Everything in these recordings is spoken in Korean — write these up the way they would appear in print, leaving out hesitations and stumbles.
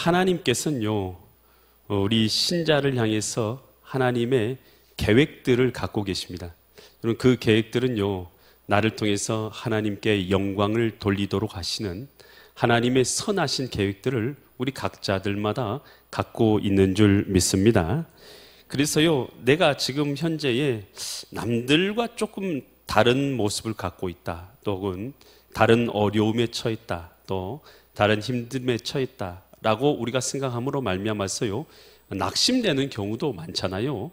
하나님께서는요, 우리 신자를 향해서 하나님의 계획들을 갖고 계십니다. 여러분, 그 계획들은요, 나를 통해서 하나님께 영광을 돌리도록 하시는 하나님의 선하신 계획들을 우리 각자들마다 갖고 있는 줄 믿습니다. 그래서요, 내가 지금 현재에 남들과 조금 다른 모습을 갖고 있다, 또 혹은 다른 어려움에 처했다, 또 다른 힘듦에 처했다 라고 우리가 생각함으로 말미암아서요, 낙심되는 경우도 많잖아요.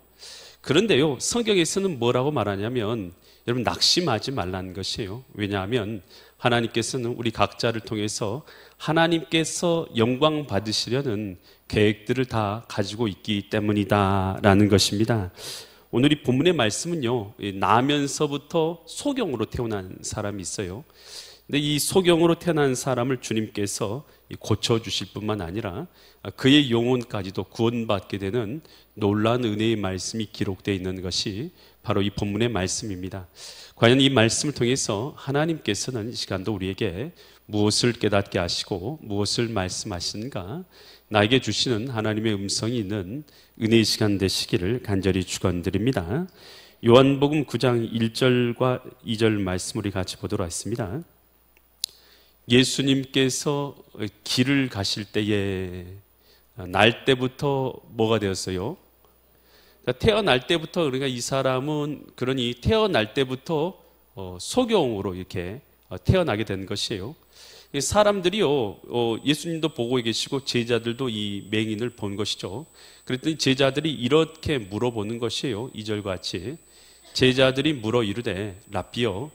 그런데요, 성경에서는 뭐라고 말하냐면, 여러분, 낙심하지 말라는 것이에요. 왜냐하면 하나님께서는 우리 각자를 통해서 하나님께서 영광 받으시려는 계획들을 다 가지고 있기 때문이다 라는 것입니다. 오늘 이 본문의 말씀은요, 나면서부터 소경으로 태어난 사람이 있어요. 근데 이 소경으로 태어난 사람을 주님께서 고쳐주실 뿐만 아니라 그의 영혼까지도 구원받게 되는 놀라운 은혜의 말씀이 기록되어 있는 것이 바로 이 본문의 말씀입니다. 과연 이 말씀을 통해서 하나님께서는 이 시간도 우리에게 무엇을 깨닫게 하시고 무엇을 말씀하시는가, 나에게 주시는 하나님의 음성이 있는 은혜의 시간 되시기를 간절히 축원드립니다. 요한복음 9장 1절과 2절 말씀 우리 같이 보도록 하겠습니다. 예수님께서 길을 가실 때에 날 때부터 뭐가 되었어요? 그러니까 태어날 때부터, 그러니까 이 사람은 그러니 태어날 때부터 소경으로 이렇게 태어나게 된 것이에요. 사람들이요, 예수님도 보고 계시고 제자들도 이 맹인을 본 것이죠. 그랬더니 제자들이 이렇게 물어보는 것이에요. 2절과 같이 제자들이 물어 이르되 랍비여,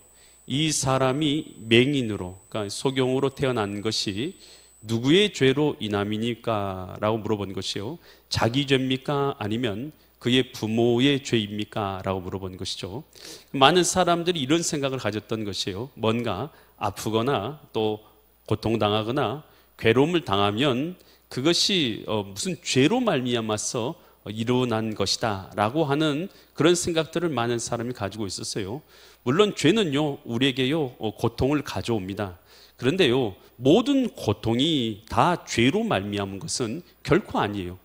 이 사람이 맹인으로, 그러니까 소경으로 태어난 것이 누구의 죄로 인함이니까? 라고 물어본 것이요. 자기 죄입니까? 아니면 그의 부모의 죄입니까? 라고 물어본 것이죠. 많은 사람들이 이런 생각을 가졌던 것이에요. 뭔가 아프거나 또 고통당하거나 괴로움을 당하면 그것이 무슨 죄로 말미암아서 일어난 것이다 라고 하는 그런 생각들을 많은 사람이 가지고 있었어요. 물론 죄는요, 우리에게요, 고통을 가져옵니다. 그런데요, 모든 고통이 다 죄로 말미암은 것은 결코 아니에요.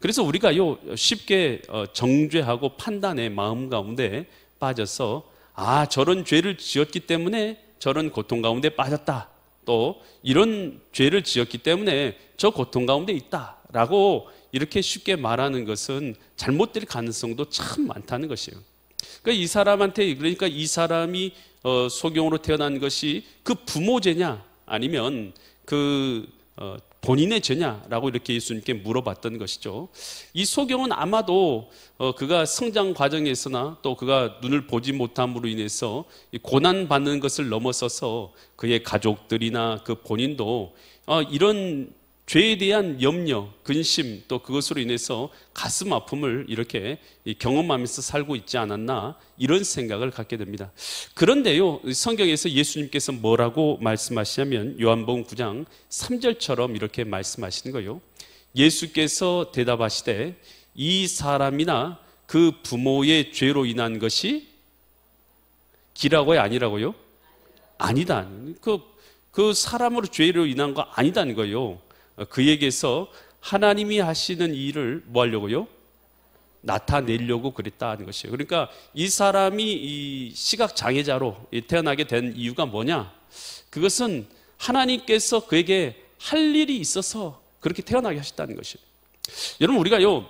그래서 우리가요, 쉽게 정죄하고 판단의 마음 가운데 빠져서, 저런 죄를 지었기 때문에 저런 고통 가운데 빠졌다, 또 이런 죄를 지었기 때문에 저 고통 가운데 있다 라고 이렇게 쉽게 말하는 것은 잘못될 가능성도 참 많다는 것이에요. 그러니까 이 사람한테, 그러니까 이 사람이 소경으로 태어난 것이 그 부모 죄냐 아니면 그 본인의 죄냐라고 이렇게 예수님께 물어봤던 것이죠. 이 소경은 아마도 그가 성장 과정에서나 또 그가 눈을 보지 못함으로 인해서 고난받는 것을 넘어서서 그의 가족들이나 그 본인도 이런 죄에 대한 염려, 근심, 또 그것으로 인해서 가슴 아픔을 이렇게 경험하면서 살고 있지 않았나, 이런 생각을 갖게 됩니다. 그런데요, 성경에서 예수님께서 뭐라고 말씀하시냐면 요한복음 9장 3절처럼 이렇게 말씀하시는 거예요. 예수께서 대답하시되 이 사람이나 그 부모의 죄로 인한 것이 기라고요, 아니라고요? 아니다. 그 사람으로 죄로 인한 거 아니다는 거예요. 그에게서 하나님이 하시는 일을 뭐 하려고요? 나타내려고 그랬다는 것이에요. 그러니까 이 사람이 이 시각장애자로 태어나게 된 이유가 뭐냐? 그것은 하나님께서 그에게 할 일이 있어서 그렇게 태어나게 하셨다는 것이에요. 여러분, 우리가요,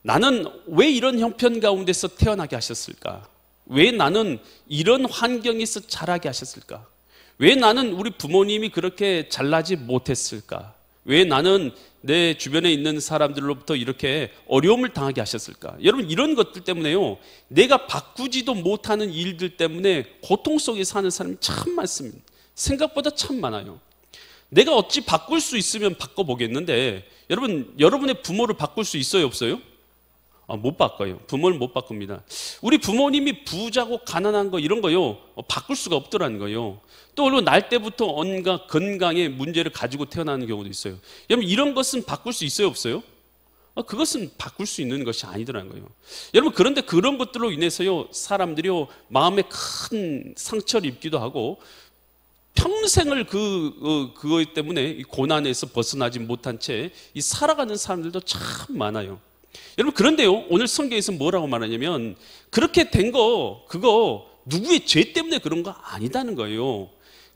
나는 왜 이런 형편 가운데서 태어나게 하셨을까? 왜 나는 이런 환경에서 자라게 하셨을까? 왜 나는 우리 부모님이 그렇게 잘나지 못했을까? 왜 나는 내 주변에 있는 사람들로부터 이렇게 어려움을 당하게 하셨을까? 여러분, 이런 것들 때문에요, 내가 바꾸지도 못하는 일들 때문에 고통 속에 사는 사람이 참 많습니다. 생각보다 참 많아요. 내가 어찌 바꿀 수 있으면 바꿔보겠는데, 여러분의 부모를 바꿀 수 있어요, 없어요? 못 바꿔요. 부모를 못 바꿉니다. 우리 부모님이 부자고 가난한 거 이런 거요, 바꿀 수가 없더라는 거예요. 또 그리고 날 때부터 온갖 건강에 문제를 가지고 태어나는 경우도 있어요. 여러분, 이런 것은 바꿀 수 있어요, 없어요? 그것은 바꿀 수 있는 것이 아니더라는 거예요. 여러분, 그런데 그런 것들로 인해서요, 사람들이요, 마음에 큰 상처를 입기도 하고 평생을 그것 때문에 이 고난에서 벗어나지 못한 채 이 살아가는 사람들도 참 많아요. 여러분, 그런데요, 오늘 성경에서 뭐라고 말하냐면, 그렇게 된 거, 그거 누구의 죄 때문에 그런 거 아니다는 거예요.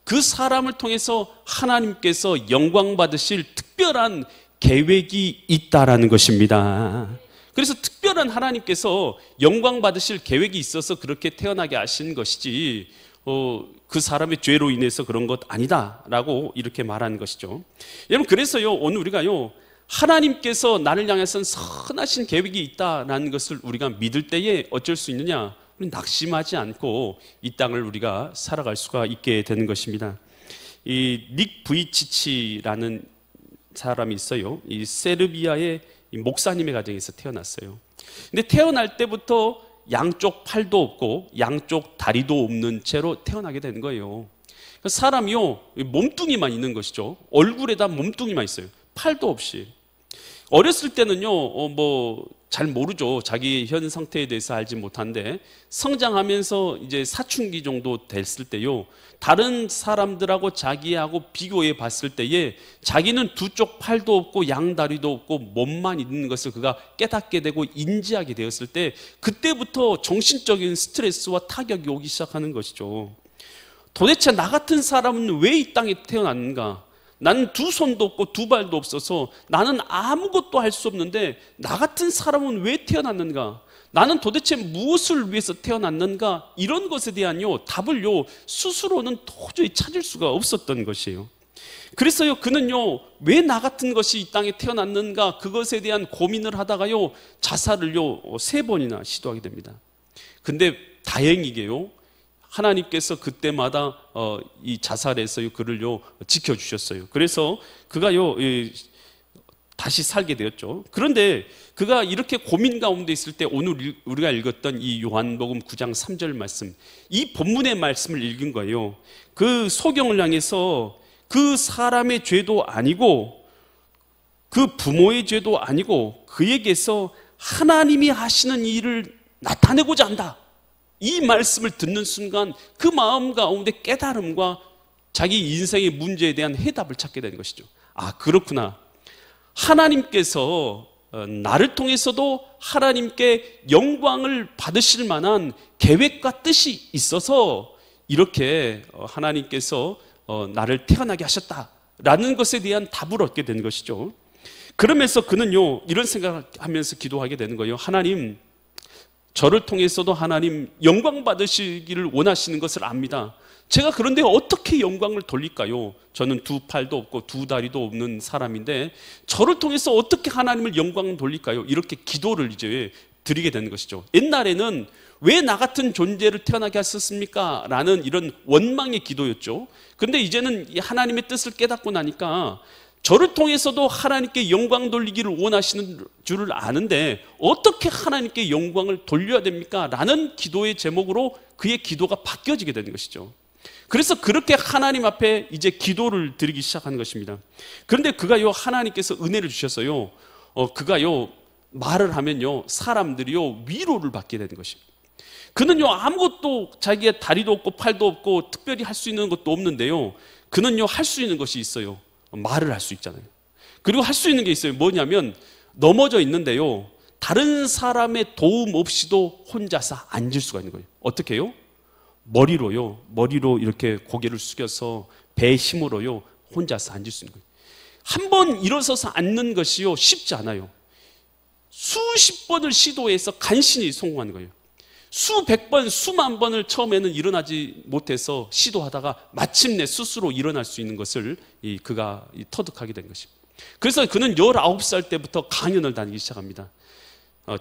그 사람을 통해서 하나님께서 영광 받으실 특별한 계획이 있다라는 것입니다. 그래서 특별한 하나님께서 영광 받으실 계획이 있어서 그렇게 태어나게 하신 것이지, 그 사람의 죄로 인해서 그런 것 아니다라고 이렇게 말하는 것이죠. 여러분, 그래서요, 오늘 우리가요, 하나님께서 나를 향해서는 선하신 계획이 있다라는 것을 우리가 믿을 때에 어쩔 수 있느냐? 낙심하지 않고 이 땅을 우리가 살아갈 수가 있게 되는 것입니다. 이 닉 부이치치라는 사람이 있어요. 이 세르비아의 목사님의 가정에서 태어났어요. 근데 태어날 때부터 양쪽 팔도 없고 양쪽 다리도 없는 채로 태어나게 되는 거예요. 사람이요, 몸뚱이만 있는 것이죠. 얼굴에다 몸뚱이만 있어요. 팔도 없이. 어렸을 때는요, 잘 모르죠. 자기 현 상태에 대해서 알지 못한데, 성장하면서 이제 사춘기 정도 됐을 때요, 다른 사람들하고 자기하고 비교해 봤을 때에 자기는 두 쪽 팔도 없고 양다리도 없고 몸만 있는 것을 그가 깨닫게 되고 인지하게 되었을 때, 그때부터 정신적인 스트레스와 타격이 오기 시작하는 것이죠. 도대체 나 같은 사람은 왜 이 땅에 태어났는가? 나는 두 손도 없고 두 발도 없어서 나는 아무것도 할 수 없는데 나 같은 사람은 왜 태어났는가? 나는 도대체 무엇을 위해서 태어났는가? 이런 것에 대한요, 답을요, 스스로는 도저히 찾을 수가 없었던 것이에요. 그래서요, 그는요, 왜 나 같은 것이 이 땅에 태어났는가? 그것에 대한 고민을 하다가요, 자살을요, 3번이나 시도하게 됩니다. 근데 다행이게요, 하나님께서 그때마다 이 자살에서 그를요 지켜주셨어요. 그래서 그가요 다시 살게 되었죠. 그런데 그가 이렇게 고민 가운데 있을 때 오늘 우리가 읽었던 이 요한복음 9장 3절 말씀, 이 본문의 말씀을 읽은 거예요. 그 소경을 향해서 그 사람의 죄도 아니고 그 부모의 죄도 아니고 그에게서 하나님이 하시는 일을 나타내고자 한다. 이 말씀을 듣는 순간 그 마음 가운데 깨달음과 자기 인생의 문제에 대한 해답을 찾게 되는 것이죠. 아, 그렇구나. 하나님께서 나를 통해서도 하나님께 영광을 받으실 만한 계획과 뜻이 있어서 이렇게 하나님께서 나를 태어나게 하셨다라는 것에 대한 답을 얻게 되는 것이죠. 그러면서 그는요, 이런 생각을 하면서 기도하게 되는 거예요. 하나님, 저를 통해서도 하나님 영광 받으시기를 원하시는 것을 압니다. 제가 그런데 어떻게 영광을 돌릴까요? 저는 두 팔도 없고 두 다리도 없는 사람인데 저를 통해서 어떻게 하나님을 영광을 돌릴까요? 이렇게 기도를 이제 드리게 되는 것이죠. 옛날에는 왜 나 같은 존재를 태어나게 하셨습니까? 라는 이런 원망의 기도였죠. 근데 이제는 하나님의 뜻을 깨닫고 나니까 저를 통해서도 하나님께 영광 돌리기를 원하시는 줄을 아는데 어떻게 하나님께 영광을 돌려야 됩니까? 라는 기도의 제목으로 그의 기도가 바뀌어지게 되는 것이죠. 그래서 그렇게 하나님 앞에 이제 기도를 드리기 시작하는 것입니다. 그런데 그가요, 하나님께서 은혜를 주셔서요, 그가요, 말을 하면요, 사람들이요, 위로를 받게 되는 것입니다. 그는요, 아무것도 자기의 다리도 없고 팔도 없고 특별히 할 수 있는 것도 없는데요, 그는요, 할 수 있는 것이 있어요. 말을 할 수 있잖아요. 그리고 할 수 있는 게 있어요. 뭐냐면 넘어져 있는데요, 다른 사람의 도움 없이도 혼자서 앉을 수가 있는 거예요. 어떻게 해요? 머리로 이렇게 고개를 숙여서 배의 힘으로요 혼자서 앉을 수 있는 거예요. 한 번 일어서서 앉는 것이요 쉽지 않아요. 수십 번을 시도해서 간신히 성공하는 거예요. 수백 번, 수만 번을 처음에는 일어나지 못해서 시도하다가 마침내 스스로 일어날 수 있는 것을 그가 터득하게 된 것입니다. 그래서 그는 19살 때부터 강연을 다니기 시작합니다.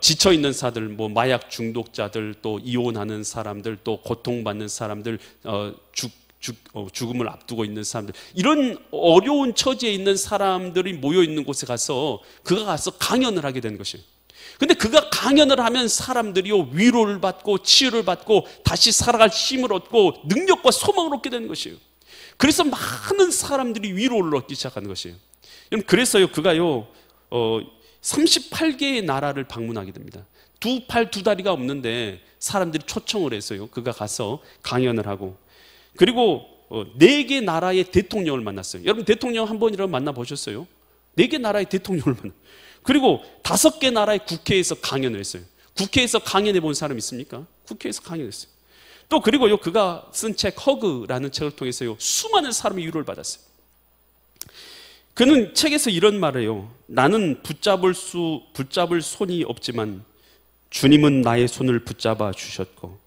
지쳐있는 사람들, 마약 중독자들, 또 이혼하는 사람들, 또 고통받는 사람들, 죽음을 앞두고 있는 사람들, 이런 어려운 처지에 있는 사람들이 모여있는 곳에 가서 그가 가서 강연을 하게 되는 것이에요. 근데 그가 강연을 하면 사람들이요 위로를 받고 치유를 받고 다시 살아갈 힘을 얻고 능력과 소망을 얻게 되는 것이에요. 그래서 많은 사람들이 위로를 얻기 시작하는 것이에요. 그래서요 그가요 38개의 나라를 방문하게 됩니다. 두 팔 두 다리가 없는데 사람들이 초청을 해서요 그가 가서 강연을 하고, 그리고 4개 나라의 대통령을 만났어요. 여러분 대통령 한 번이라도 만나보셨어요? 4개 나라의 대통령을 만났어요. 그리고 5개 나라의 국회에서 강연을 했어요. 국회에서 강연해 본 사람 있습니까? 국회에서 강연했어요. 또 그리고요, 그가 쓴 책 허그라는 책을 통해서요, 수많은 사람이 위로를 받았어요. 그는 책에서 이런 말을 해요. 나는 붙잡을 손이 없지만 주님은 나의 손을 붙잡아 주셨고,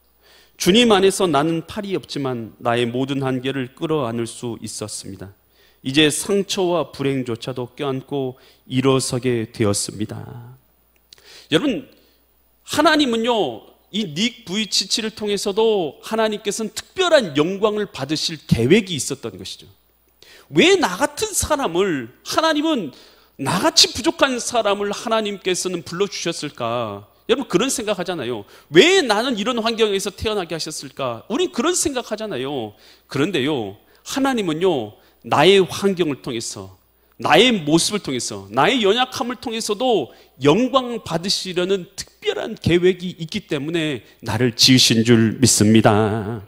주님 안에서 나는 팔이 없지만 나의 모든 한계를 끌어안을 수 있었습니다. 이제 상처와 불행조차도 껴안고 일어서게 되었습니다. 여러분, 하나님은요, 이 닉 부이치치를 통해서도 하나님께서는 특별한 영광을 받으실 계획이 있었던 것이죠. 왜 나 같은 사람을, 하나님은 나같이 부족한 사람을 하나님께서는 불러주셨을까? 여러분 그런 생각하잖아요. 왜 나는 이런 환경에서 태어나게 하셨을까? 우린 그런 생각하잖아요. 그런데요, 하나님은요, 나의 환경을 통해서, 나의 모습을 통해서, 나의 연약함을 통해서도 영광 받으시려는 특별한 계획이 있기 때문에 나를 지으신 줄 믿습니다.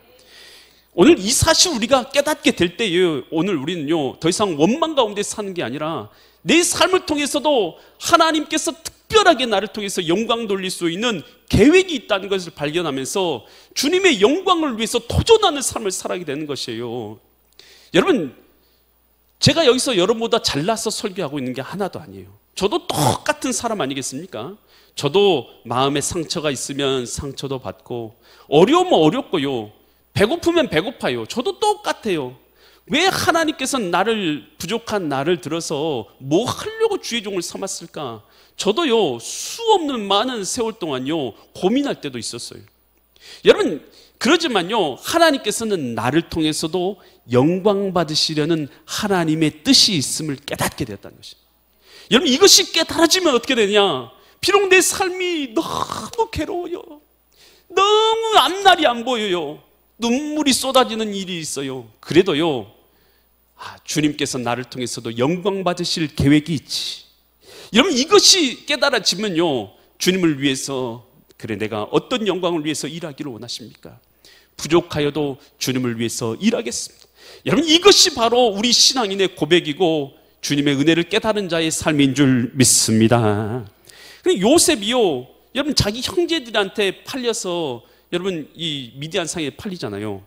오늘 이 사실 우리가 깨닫게 될 때에 오늘 우리는요, 더 이상 원망 가운데 사는 게 아니라 내 삶을 통해서도 하나님께서 특별하게 나를 통해서 영광 돌릴 수 있는 계획이 있다는 것을 발견하면서 주님의 영광을 위해서 도전하는 삶을 살아가게 되는 것이에요. 여러분, 제가 여기서 여러분보다 잘나서 설교하고 있는 게 하나도 아니에요. 저도 똑같은 사람 아니겠습니까? 저도 마음에 상처가 있으면 상처도 받고, 어려우면 어렵고요, 배고프면 배고파요. 저도 똑같아요. 왜 하나님께서 나를, 부족한 나를 들어서 뭐 하려고 주의 종을 삼았을까? 저도요, 수 없는 많은 세월 동안요, 고민할 때도 있었어요. 여러분, 그러지만요, 하나님께서는 나를 통해서도 영광 받으시려는 하나님의 뜻이 있음을 깨닫게 되었다는 것입니다. 여러분, 이것이 깨달아지면 어떻게 되냐? 비록 내 삶이 너무 괴로워요, 너무 앞날이 안 보여요, 눈물이 쏟아지는 일이 있어요. 그래도요, 주님께서 나를 통해서도 영광 받으실 계획이 있지. 여러분, 이것이 깨달아지면요, 주님을 위해서, 그래 내가 어떤 영광을 위해서 일하기를 원하십니까? 부족하여도 주님을 위해서 일하겠습니다. 여러분, 이것이 바로 우리 신앙인의 고백이고 주님의 은혜를 깨달은 자의 삶인 줄 믿습니다. 요셉이요, 여러분 자기 형제들한테 팔려서 여러분 이 미디안 상에 팔리잖아요.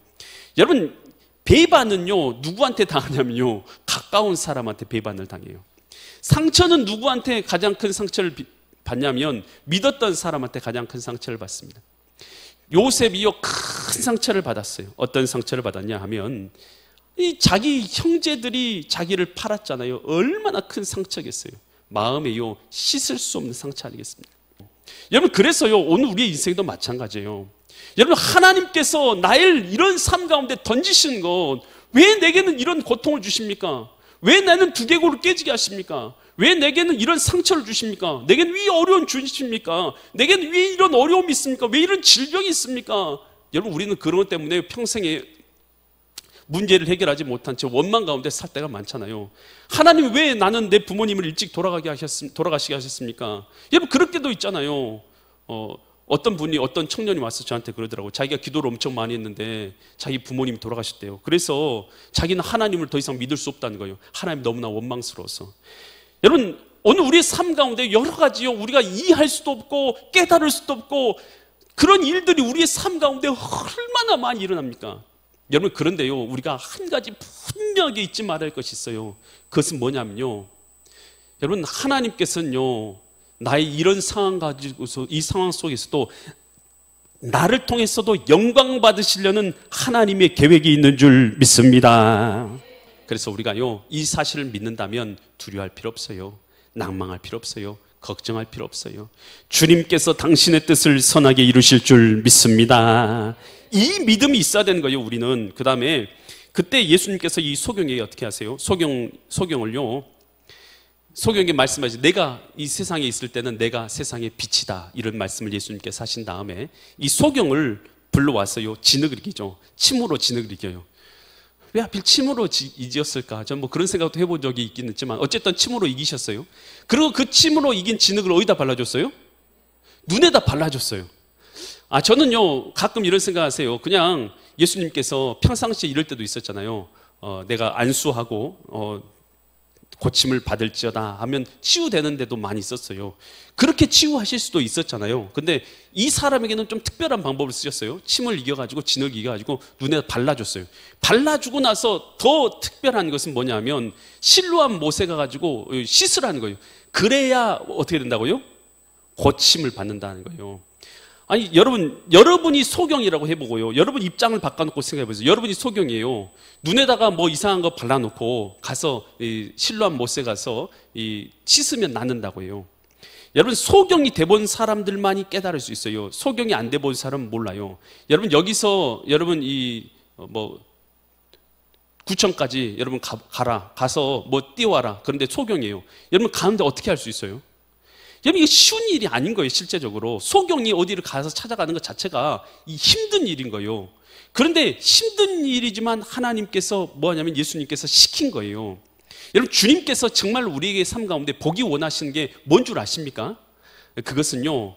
여러분, 배반은요 누구한테 당하냐면요, 가까운 사람한테 배반을 당해요. 상처는 누구한테 가장 큰 상처를 받냐면 믿었던 사람한테 가장 큰 상처를 받습니다. 요셉이요 큰 상처를 받았어요. 어떤 상처를 받았냐 하면, 이 자기 형제들이 자기를 팔았잖아요. 얼마나 큰 상처겠어요. 마음에요 씻을 수 없는 상처 아니겠습니까? 여러분, 그래서요 오늘 우리의 인생도 마찬가지예요. 여러분, 하나님께서 나를 이런 삶 가운데 던지시는 것, 왜 내게는 이런 고통을 주십니까? 왜 나는 두개골을 깨지게 하십니까? 왜 내게는 이런 상처를 주십니까? 내게는 왜 어려움 주십니까? 내게는 왜 이런 어려움이 있습니까? 왜 이런 질병이 있습니까? 여러분, 우리는 그런 것 때문에 평생에 문제를 해결하지 못한 채 원망 가운데 살 때가 많잖아요. 하나님, 왜 나는 내 부모님을 일찍 돌아가시게 하셨습니까? 여러분, 그럴 때도 있잖아요. 어떤 분이, 어떤 청년이 와서 저한테 그러더라고요. 자기가 기도를 엄청 많이 했는데 자기 부모님이 돌아가셨대요. 그래서 자기는 하나님을 더 이상 믿을 수 없다는 거예요. 하나님 너무나 원망스러워서. 여러분, 오늘 우리의 삶 가운데 여러 가지요, 우리가 이해할 수도 없고 깨달을 수도 없고 그런 일들이 우리의 삶 가운데 얼마나 많이 일어납니까? 여러분, 그런데요, 우리가 한 가지 분명하게 잊지 말아야 할 것이 있어요. 그것은 뭐냐면요, 여러분, 하나님께서는요 나의 이런 상황 가지고서, 이 상황 속에서도 나를 통해서도 영광 받으시려는 하나님의 계획이 있는 줄 믿습니다. 그래서 우리가요 이 사실을 믿는다면 두려워할 필요 없어요. 낭망할 필요 없어요. 걱정할 필요 없어요. 주님께서 당신의 뜻을 선하게 이루실 줄 믿습니다. 이 믿음이 있어야 되는 거예요, 우리는. 그 다음에 그때 예수님께서 이 소경에게 어떻게 하세요? 소경을요, 소경에게 말씀하시죠. 내가 이 세상에 있을 때는 내가 세상의 빛이다, 이런 말씀을 예수님께서 하신 다음에 이 소경을 불러왔어요. 진흙을 이기죠. 침으로 진흙을 이겨요. 왜 하필 침으로 이겼을까? 전 뭐 그런 생각도 해본 적이 있긴 했지만 어쨌든 침으로 이기셨어요. 그리고 그 침으로 이긴 진흙을 어디다 발라줬어요? 눈에다 발라줬어요. 저는요 가끔 이런 생각하세요. 그냥 예수님께서 평상시에 이럴 때도 있었잖아요. 내가 안수하고 고침을 받을지어다 하면 치유되는 데도 많이 있었어요. 그렇게 치유하실 수도 있었잖아요. 근데 이 사람에게는 좀 특별한 방법을 쓰셨어요. 침을 이겨가지고 진흙 이겨가지고 눈에 발라줬어요. 발라주고 나서 더 특별한 것은 뭐냐면 실로암 못에 가가지고 씻으라는 거예요. 그래야 어떻게 된다고요? 고침을 받는다는 거예요. 아니 여러분이 소경이라고 해보고요, 여러분 입장을 바꿔놓고 생각해보세요. 여러분이 소경이에요. 눈에다가 뭐 이상한 거 발라놓고 가서 실로암 못에 가서 씻으면 낫는다고 해요. 여러분, 소경이 돼본 사람들만이 깨달을 수 있어요. 소경이 안 돼본 사람은 몰라요. 여러분, 여기서 여러분 구청까지 여러분 가서 뭐 띄워와라. 그런데 소경이에요. 여러분 가는데 어떻게 할 수 있어요? 여러분, 이게 쉬운 일이 아닌 거예요. 실제적으로 소경이 어디를 가서 찾아가는 것 자체가 힘든 일인 거예요. 그런데 힘든 일이지만 하나님께서 뭐하냐면 예수님께서 시킨 거예요. 여러분, 주님께서 정말 우리에게 삶 가운데 보기 원하시는 게 뭔 줄 아십니까? 그것은요,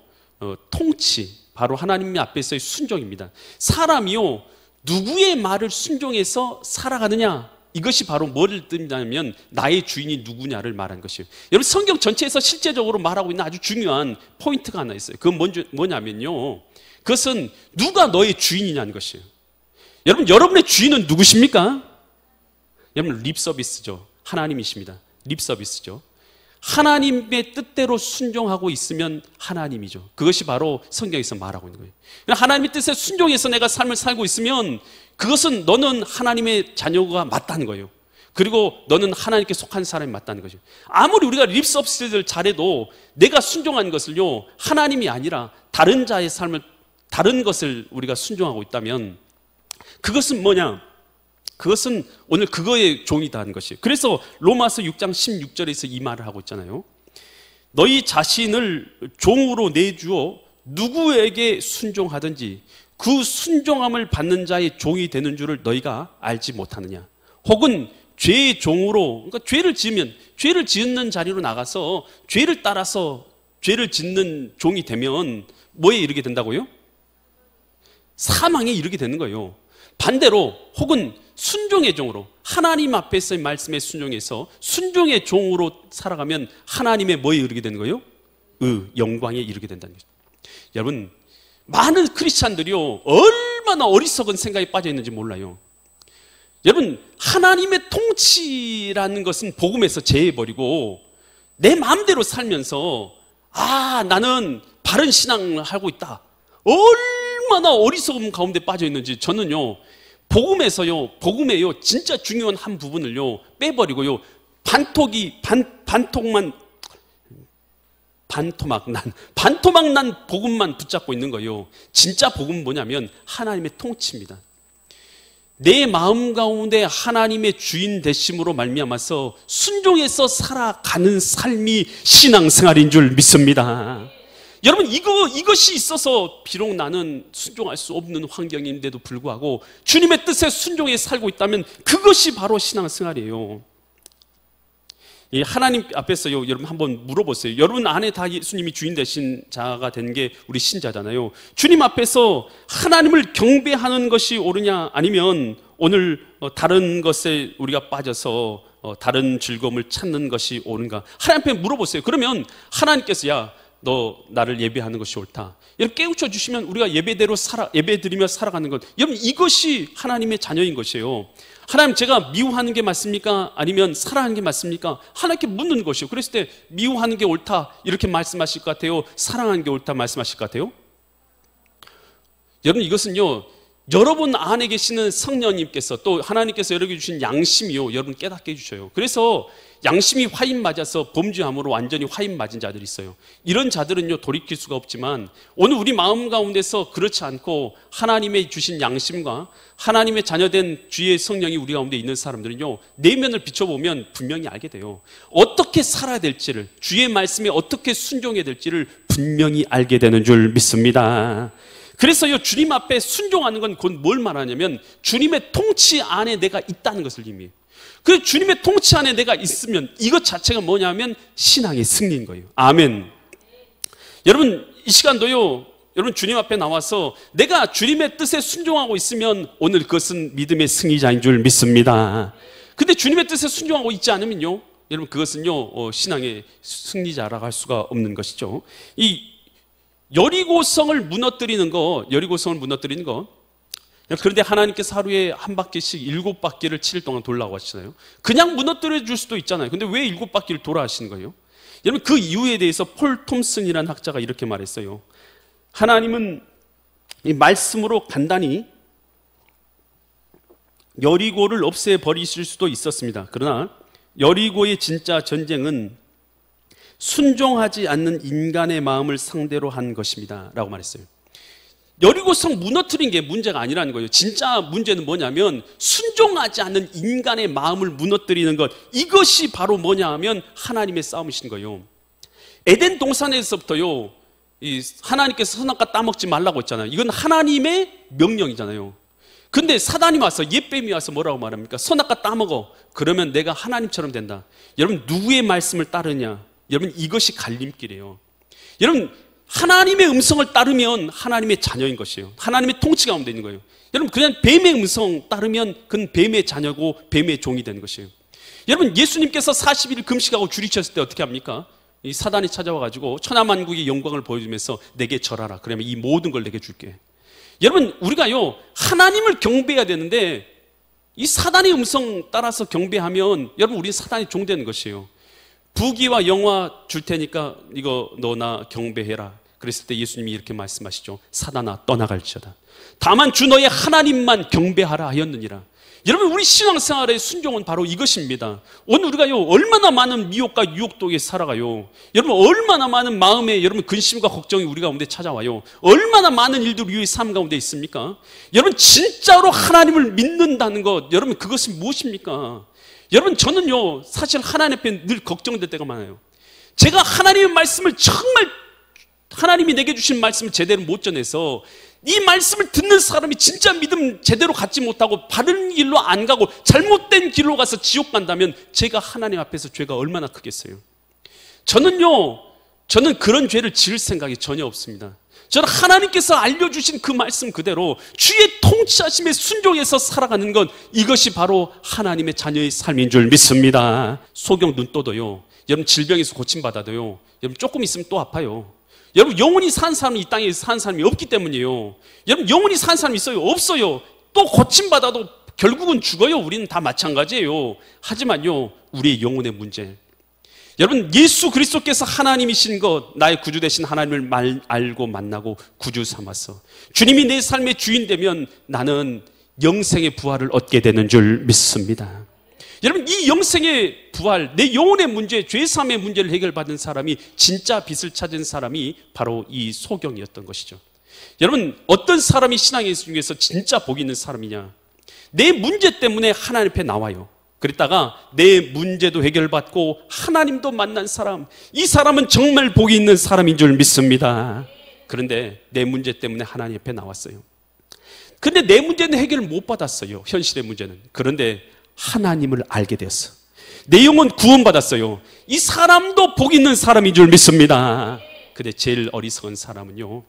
통치, 바로 하나님 앞에서의 순종입니다. 사람이요, 누구의 말을 순종해서 살아가느냐, 이것이 바로 뭐를 뜻하냐면 나의 주인이 누구냐를 말한 것이에요. 여러분, 성경 전체에서 실제적으로 말하고 있는 아주 중요한 포인트가 하나 있어요. 그건 뭐냐면요, 그것은 누가 너의 주인이냐는 것이에요. 여러분, 여러분의 주인은 누구십니까? 여러분, 립서비스죠. 하나님이십니다. 립서비스죠. 하나님의 뜻대로 순종하고 있으면 하나님이죠. 그것이 바로 성경에서 말하고 있는 거예요. 하나님의 뜻에 순종해서 내가 삶을 살고 있으면 그것은 너는 하나님의 자녀가 맞다는 거예요. 그리고 너는 하나님께 속한 사람이 맞다는 거죠. 아무리 우리가 립서비스를 잘해도 내가 순종한 것을요, 하나님이 아니라 다른 자의 삶을, 다른 것을 우리가 순종하고 있다면 그것은 뭐냐? 그것은 오늘 그거의 종이다 하는 것이에요. 그래서 로마서 6장 16절에서 이 말을 하고 있잖아요. 너희 자신을 종으로 내주어 누구에게 순종하든지 그 순종함을 받는 자의 종이 되는 줄을 너희가 알지 못하느냐. 혹은 죄의 종으로, 그러니까 죄를 지으면 죄를 짓는 자리로 나가서 죄를 따라서 죄를 짓는 종이 되면 뭐에 이르게 된다고요? 사망에 이르게 되는 거예요. 반대로 혹은 순종의 종으로, 하나님 앞에서의 말씀에 순종해서 순종의 종으로 살아가면 하나님의 뭐에 이르게 되는 거예요? 영광에 이르게 된다는 거죠. 여러분, 많은 크리스찬들이요, 얼마나 어리석은 생각에 빠져 있는지 몰라요. 여러분, 하나님의 통치라는 것은 복음에서 제해버리고 내 마음대로 살면서 나는 바른 신앙을 하고 있다, 얼마나 어리석음 가운데 빠져 있는지. 저는요, 복음에요 진짜 중요한 한 부분을요 빼버리고요, 반토막 난 복음만 붙잡고 있는 거예요. 진짜 복음은 뭐냐면 하나님의 통치입니다. 내 마음 가운데 하나님의 주인 되심으로 말미암아서 순종해서 살아가는 삶이 신앙생활인 줄 믿습니다. 여러분, 이것이 있어서 비록 나는 순종할 수 없는 환경인데도 불구하고 주님의 뜻에 순종해 살고 있다면 그것이 바로 신앙생활이에요. 하나님 앞에서요, 여러분 한번 물어보세요. 여러분 안에 다 예수님이 주인 되신 자가 된 게 우리 신자잖아요. 주님 앞에서 하나님을 경배하는 것이 옳으냐, 아니면 오늘 다른 것에 우리가 빠져서 다른 즐거움을 찾는 것이 옳은가? 하나님 앞에 물어보세요. 그러면 하나님께서 너 나를 예배하는 것이 옳다, 이렇게 깨우쳐 주시면 우리가 예배대로 예배드리며 살아가는 것, 여러분 이것이 하나님의 자녀인 것이에요. 하나님, 제가 미워하는 게 맞습니까? 아니면 사랑하는 게 맞습니까? 하나님께 묻는 것이요. 그랬을 때 미워하는 게 옳다 이렇게 말씀하실 것 같아요? 사랑하는 게 옳다 말씀하실 것 같아요? 여러분, 이것은요, 여러분 안에 계시는 성령님께서 또 하나님께서 여러분에게 주신 양심이요, 여러분 깨닫게 해주셔요. 그래서 양심이 화인 맞아서 범죄함으로 완전히 화인 맞은 자들이 있어요. 이런 자들은요 돌이킬 수가 없지만 오늘 우리 마음 가운데서 그렇지 않고 하나님의 주신 양심과 하나님의 자녀된 주의 성령이 우리 가운데 있는 사람들은요, 내면을 비춰보면 분명히 알게 돼요. 어떻게 살아야 될지를, 주의 말씀에 어떻게 순종해야 될지를 분명히 알게 되는 줄 믿습니다. 그래서요, 주님 앞에 순종하는 건 곧 뭘 말하냐면 주님의 통치 안에 내가 있다는 것을 의미해요. 그 주님의 통치 안에 내가 있으면 이것 자체가 뭐냐면 신앙의 승리인 거예요. 아멘. 여러분, 이 시간도요, 여러분, 주님 앞에 나와서 내가 주님의 뜻에 순종하고 있으면 오늘 그것은 믿음의 승리자인 줄 믿습니다. 근데 주님의 뜻에 순종하고 있지 않으면요, 여러분, 그것은요 신앙의 승리자라고 할 수가 없는 것이죠. 이 여리고성을 무너뜨리는 거, 그런데 하나님께서 하루에 한 바퀴씩 7바퀴를 7일 동안 돌라고 하시나요? 그냥 무너뜨려 줄 수도 있잖아요. 근데 왜 7바퀴를 돌아 하시는 거예요? 여러분, 그 이유에 대해서 폴 톰슨이라는 학자가 이렇게 말했어요. 하나님은 이 말씀으로 간단히 여리고를 없애버리실 수도 있었습니다. 그러나 여리고의 진짜 전쟁은 순종하지 않는 인간의 마음을 상대로 한 것입니다 라고 말했어요. 여리고성 무너뜨린 게 문제가 아니라는 거예요. 진짜 문제는 뭐냐면 순종하지 않는 인간의 마음을 무너뜨리는 것, 이것이 바로 뭐냐 하면 하나님의 싸움이신 거예요. 에덴 동산에서부터요, 하나님께서 선악과 따먹지 말라고 했잖아요. 이건 하나님의 명령이잖아요. 근데 사단이 와서, 옛뱀이 와서 뭐라고 말합니까? 선악과 따먹어. 그러면 내가 하나님처럼 된다. 여러분, 누구의 말씀을 따르냐? 여러분, 이것이 갈림길이에요. 여러분, 하나님의 음성을 따르면 하나님의 자녀인 것이에요. 하나님의 통치 가운데 있는 거예요. 여러분, 그냥 뱀의 음성 따르면 그건 뱀의 자녀고 뱀의 종이 되는 것이에요. 여러분, 예수님께서 40일 금식하고 줄이셨을 때 어떻게 합니까? 이 사단이 찾아와가지고 천하만국의 영광을 보여주면서 내게 절하라. 그러면 이 모든 걸 내게 줄게. 여러분, 우리가요 하나님을 경배해야 되는데 이 사단의 음성 따라서 경배하면 여러분, 우리는 사단의 종 되는 것이에요. 부귀와 영화 줄 테니까 이거 너나 경배해라. 그랬을 때 예수님이 이렇게 말씀하시죠. 사단아, 떠나갈지어다. 다만 주 너의 하나님만 경배하라 하였느니라. 여러분, 우리 신앙생활의 순종은 바로 이것입니다. 오늘 우리가요 얼마나 많은 미혹과 유혹독에 살아가요. 여러분, 얼마나 많은 마음에 여러분 근심과 걱정이 우리 가운데 찾아와요. 얼마나 많은 일들이 우리의 삶 가운데 있습니까? 여러분, 진짜로 하나님을 믿는다는 것, 여러분, 그것이 무엇입니까? 여러분, 저는요 사실 하나님 앞에 늘 걱정될 때가 많아요. 제가 하나님의 말씀을 정말, 하나님이 내게 주신 말씀을 제대로 못 전해서 이 말씀을 듣는 사람이 진짜 믿음 제대로 갖지 못하고 바른 길로 안 가고 잘못된 길로 가서 지옥 간다면 제가 하나님 앞에서 죄가 얼마나 크겠어요. 저는 그런 죄를 지을 생각이 전혀 없습니다. 저는 하나님께서 알려주신 그 말씀 그대로 주의 통치하심에 순종해서 살아가는 것, 이것이 바로 하나님의 자녀의 삶인 줄 믿습니다. 소경 눈떠도요, 여러분 질병에서 고침받아도요, 여러분 조금 있으면 또 아파요. 여러분, 영원히 산 사람이 이 땅에 산 사람이 없기 때문이에요. 여러분, 영원히 산 사람이 있어요? 없어요. 또 고침받아도 결국은 죽어요. 우리는 다 마찬가지예요. 하지만요, 우리의 영혼의 문제, 여러분, 예수 그리스도께서 하나님이신 것, 나의 구주 되신 하나님을 알고 만나고 구주 삼아서 주님이 내 삶의 주인 되면 나는 영생의 부활을 얻게 되는 줄 믿습니다. 여러분, 이 영생의 부활, 내 영혼의 문제, 죄사함의 문제를 해결받은 사람이, 진짜 빛을 찾은 사람이 바로 이 소경이었던 것이죠. 여러분, 어떤 사람이 신앙의 중에서 진짜 복이 있는 사람이냐? 내 문제 때문에 하나님 앞에 나와요. 그랬다가 내 문제도 해결받고 하나님도 만난 사람, 이 사람은 정말 복이 있는 사람인 줄 믿습니다. 그런데 내 문제 때문에 하나님 앞에 나왔어요. 그런데 내 문제는 해결을 못 받았어요. 현실의 문제는. 그런데 하나님을 알게 되었어. 내 영혼 구원받았어요. 이 사람도 복 있는 사람인 줄 믿습니다. 근데 제일 어리석은 사람은요,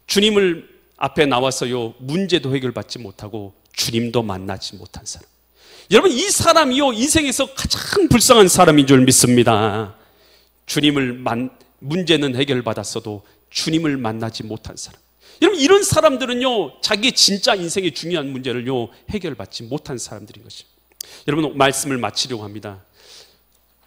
주님을 앞에 나와서요 문제도 해결받지 못하고 주님도 만나지 못한 사람. 여러분, 이 사람이요 인생에서 가장 불쌍한 사람인 줄 믿습니다. 문제는 해결받았어도 주님을 만나지 못한 사람. 여러분, 이런 사람들은요 자기의 진짜 인생의 중요한 문제를요 해결받지 못한 사람들인 것입니다. 여러분, 말씀을 마치려고 합니다.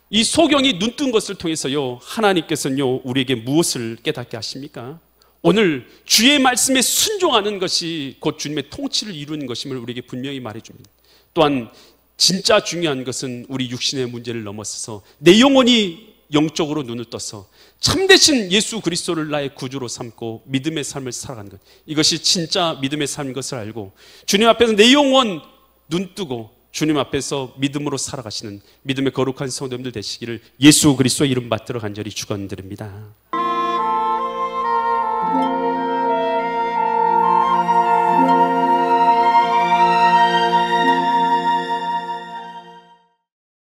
이 소경이 눈 뜬 것을 통해서요 하나님께서는요 우리에게 무엇을 깨닫게 하십니까? 오늘 주의 말씀에 순종하는 것이 곧 주님의 통치를 이루는 것임을 우리에게 분명히 말해줍니다. 또한 진짜 중요한 것은 우리 육신의 문제를 넘어서서 내 영혼이 영적으로 눈을 떠서 참되신 예수 그리스도를 나의 구주로 삼고 믿음의 삶을 살아가는 것, 이것이 진짜 믿음의 삶인 것을 알고 주님 앞에서 내 영혼 눈 뜨고 주님 앞에서 믿음으로 살아가시는 믿음의 거룩한 성도님들 되시기를 예수 그리스도의 이름 받들어 간절히 축원드립니다.